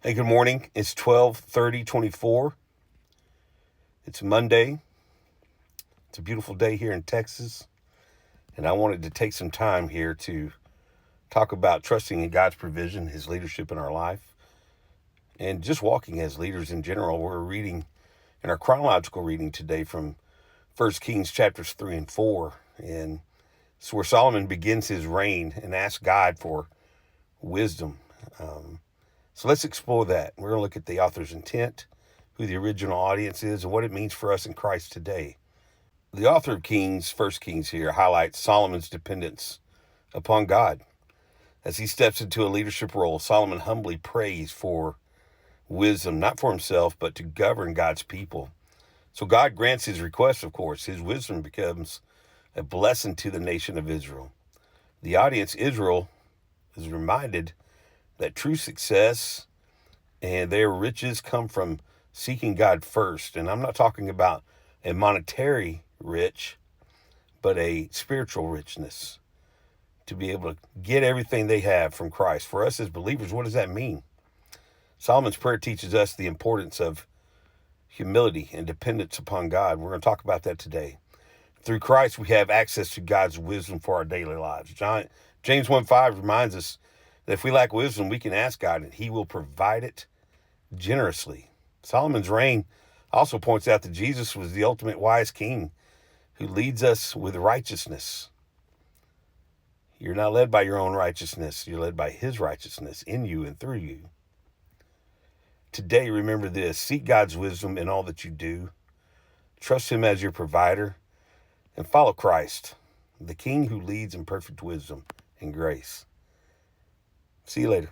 Hey, good morning. It's 12/30/24. It's Monday. It's a beautiful day here in Texas. And I wanted to take some time here to talk about trusting in God's provision, His leadership in our life, and just walking as leaders in general. We're reading in our chronological reading today from 1 Kings chapters 3 and 4. And it's where Solomon begins his reign and asks God for wisdom. So let's explore that. We're going to look at the author's intent, who the original audience is, and what it means for us in Christ today. The author of Kings, 1 Kings here, highlights Solomon's dependence upon God. As he steps into a leadership role, Solomon humbly prays for wisdom, not for himself, but to govern God's people. So God grants his request, of course. His wisdom becomes a blessing to the nation of Israel. The audience, Israel, is reminded that true success and their riches come from seeking God first. And I'm not talking about a monetary rich, but a spiritual richness, to be able to get everything they have from Christ. For us as believers, what does that mean? Solomon's prayer teaches us the importance of humility and dependence upon God. We're going to talk about that today. Through Christ, we have access to God's wisdom for our daily lives. James 1:5 reminds us that if we lack wisdom, we can ask God and He will provide it generously. Solomon's reign also points out that Jesus was the ultimate wise king who leads us with righteousness. You're not led by your own righteousness. You're led by His righteousness in you and through you. Today, remember this: seek God's wisdom in all that you do. Trust Him as your provider and follow Christ, the King who leads in perfect wisdom and grace. See you later.